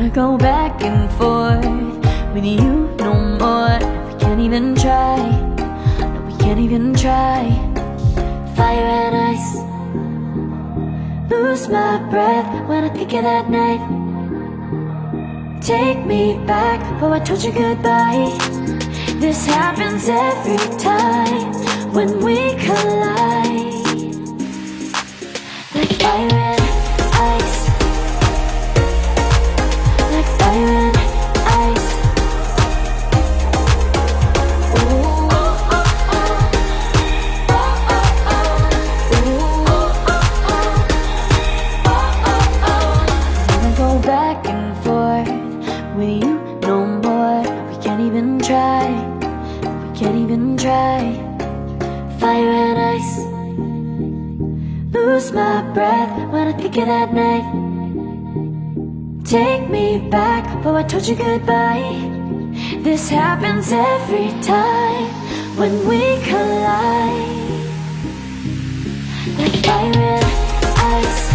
wanna go back and forth with you no more. We can't even try, no, we can't even try. Fire and ice, lose my breath when I think of that night. Take me back, oh I told you goodbye. This happens every time when we collide. Like fire and ice, like fire and ice. Ooh, oh, oh, oh. Oh, oh, oh. Ooh, oh, oh, oh. Oh, oh, oh. Wanna go back and forth with you no more. We can't even try, we can't even try. Fire and ice, lose my breath when I think of that night. Take me back, oh I told you goodbye. This happens every time when we collide. Like fire and ice.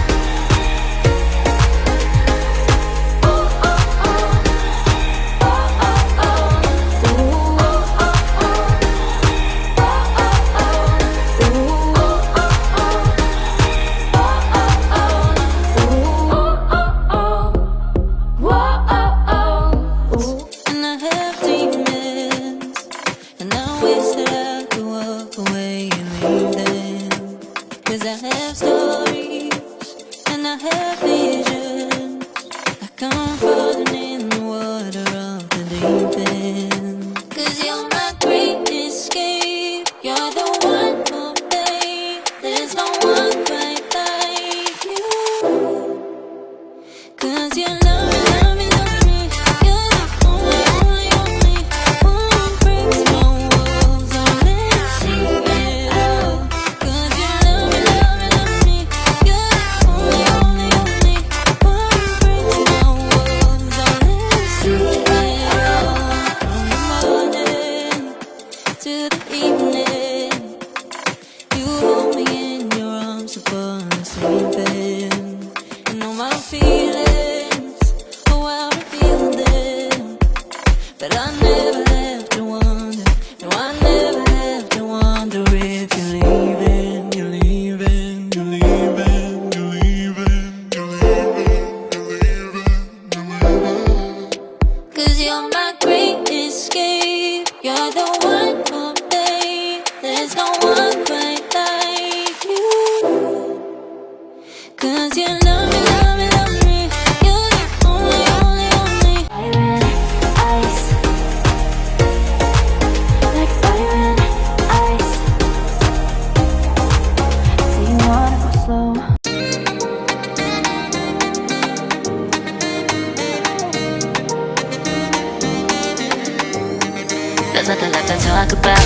There's nothing left to talk about.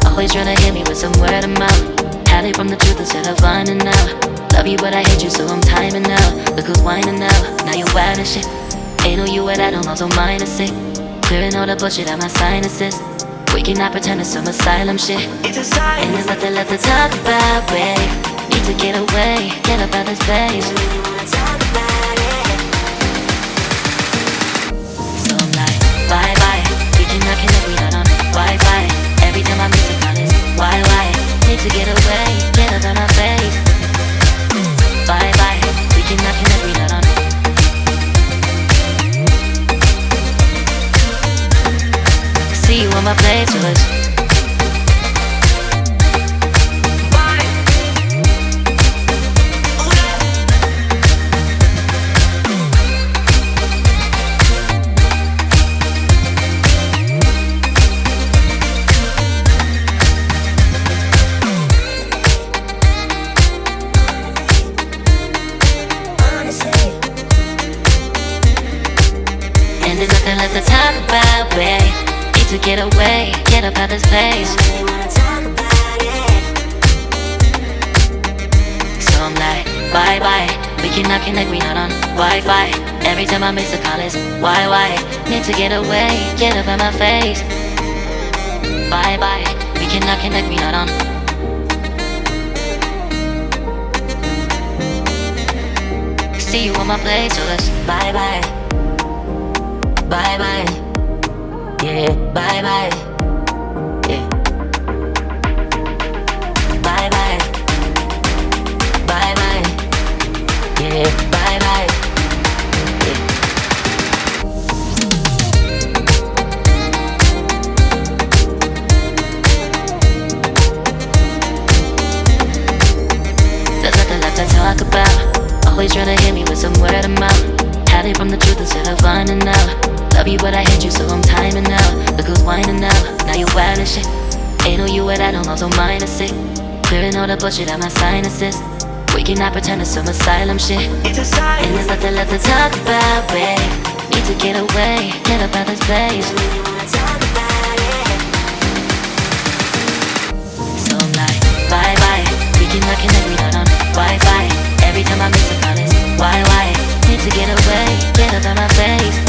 Always trying to hit me with some word of mouth. Hiding from the truth instead of finding out. Love you but I hate you so I'm timing out. Look who's whining now, now you're wild and shit. Ain't no you at that, I'm also minus it. Clearing all the bullshit out my sinuses. We cannot pretend it's some asylum shit. And there's nothing left to talk about, babe. Need to get away, get up out this place. So I'm like, bye bye. We cannot connect, we not on Wi-Fi. Every time I miss a call is why? Need to get away, get up out my face. Bye bye. We cannot connect, we not on. See you on my playlist. And there's nothing left to talk about, babe. Need to get away, get up out this place. So I'm like, bye bye. We cannot connect, we not on Wi-Fi. Every time I miss a call is why? Need to get away, get up out my face. Bye bye. We cannot connect, we not on. See you on my place, so let's bye bye. bye bye, yeah, bye bye, yeah, bye bye, bye bye, yeah, bye bye, yeah. There's nothing left to talk about. Always trying to hit me with some word of mouth. Hiding from the truth instead of finding out. Love you but I hate you so I'm timing out. Look who's whining now, now you wild and shit. Ain't no you without no so mine is sick. Clearing all the bullshit out my sinuses. We cannot pretend it's some asylum shit. And there's nothing left to talk about, babe. Need to get away, get up out this place. So I'm like, bye bye. We cannot connect, we not on Wi-Fi. Every time I miss a call it's why? Need to get away, get up out my face.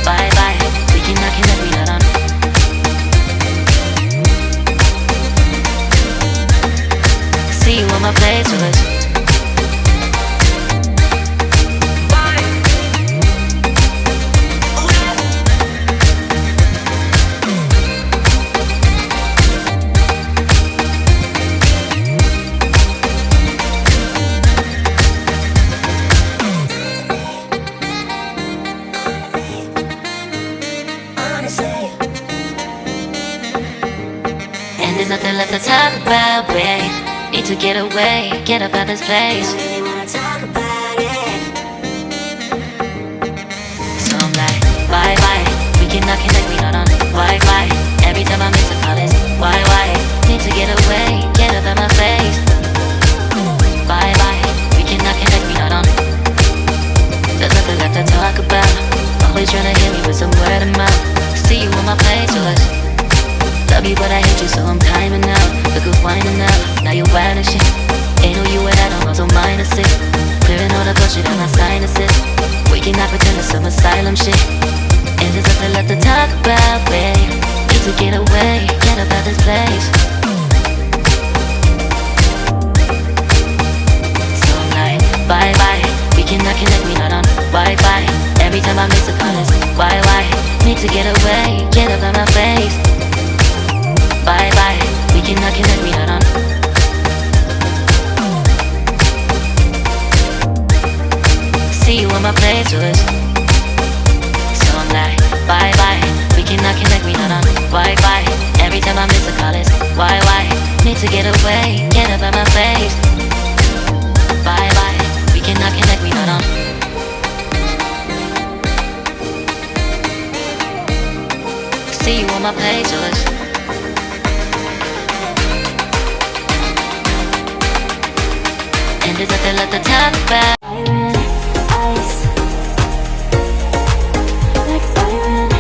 Bye bye, we cannot connect, we not on. See you on my place with us. And there's nothing left to talk about, babe. Need to get away, get up out this place. So I'm like, bye bye. We cannot connect, we not on Wi-Fi. Every time I miss a call it's why? Need to get away, get up out my face. Bye bye. We cannot connect, we not on. There's nothing left to talk about. Always trying to hit me with some word of mouth. See you on my place with us. Love you but I hate you so I'm timing out. Look who's whining now, now you wild and shit. Ain't no you without no so mine is sick. Clearing all the bullshit out my sinuses. We cannot pretend it's some asylum shit. And there's nothing left to talk about, babe. Need to get away, get up out this place. So I'm like, bye bye. We cannot connect, we not on Wi-Fi. Every time I miss a call it's why? Need to get away, get up out my face. Bye bye, we cannot connect, we not on. See you on my place with us. So I'm like, bye bye, we cannot connect, we not on Wi-Fi. Every time I miss a call it's why? Need to get away, get up out my face. Bye bye, we cannot connect, we not on. See you on my place with us. And there's nothing left to talk about. Fire and ice, like fire and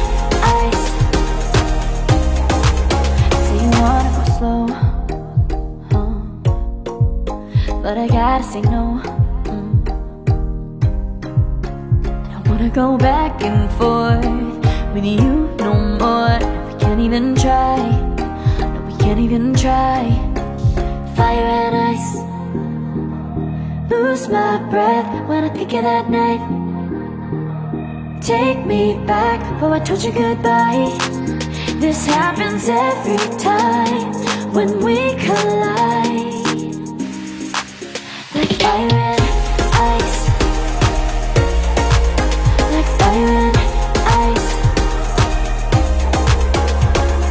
ice. Say you wanna go slow, but I gotta say no. Don't wanna go back and forth with you no more. We can't even try, no we can't even try. Fire and ice. Lose my breath when I think of that night. Take me back before I told you goodbye. This happens every time when we collide. Like fire and ice, like fire and ice.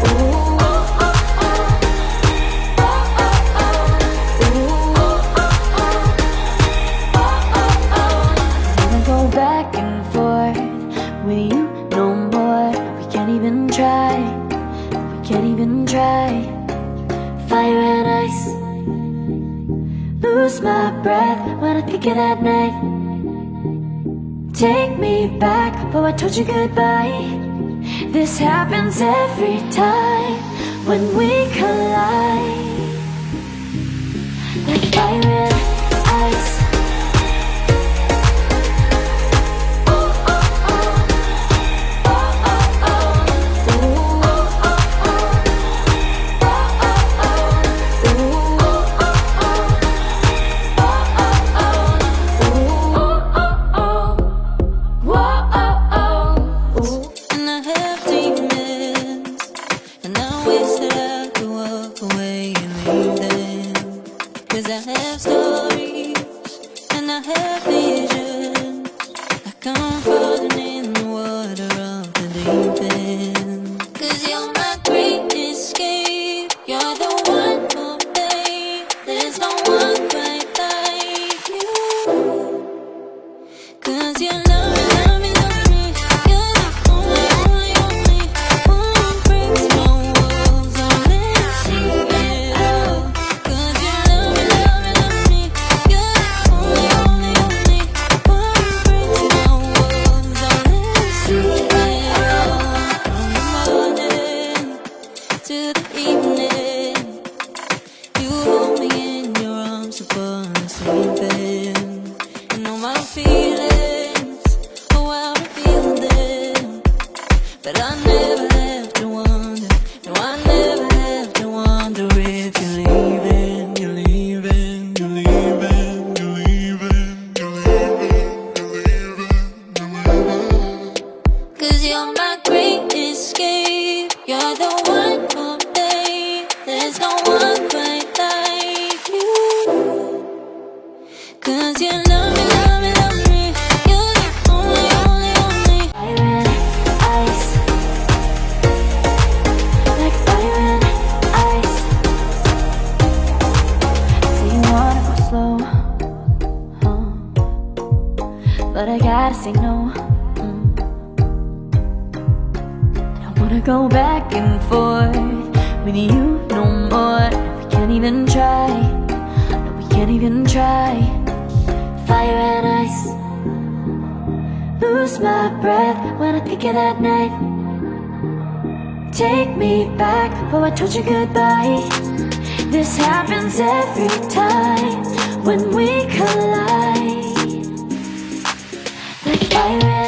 Ooh, oh, oh, oh. Oh, oh, oh. Ooh, oh, oh, oh. Never go back and forth with you no more. We can't even try, we can't even try. Fire and ice. Lose my breath when I think of that night. Take me back before I told you goodbye. This happens every time when we collide. Like fire and ice. like I'm floating in the water of the deep end. 'Cause you're my great escape. You're the one for me. There's no one quite like you. 'Cause you love me, love me, love me. You're the only, only, only one who breaks my walls. I'll let you get out. 'Cause you love me, love me, love me. You're the only, only, only one who breaks my walls. I'll let you get out. From the morning to the evening, you hold me in your arms upon sleeping. You know my feelings, oh how I feel them. But I never have to wonder, no I never have to wonder if you're leaving, you're leaving, you're leaving, you're leaving, you're leaving, you're leaving, you're leaving. 'Cause you're my great escape. You're the one for me. There's no one quite like you. 'Cause you love me, love me, love me. You're the only, only, only. Fire and ice, like fire and ice. So you wanna go slow, huh? But I gotta say no. Don't wanna go back and forth with you no more. We can't even try. No, we can't even try. Fire and ice. Lose my breath when I think of that night. Take me back, oh I told you goodbye. This happens every time when we collide. Like fire and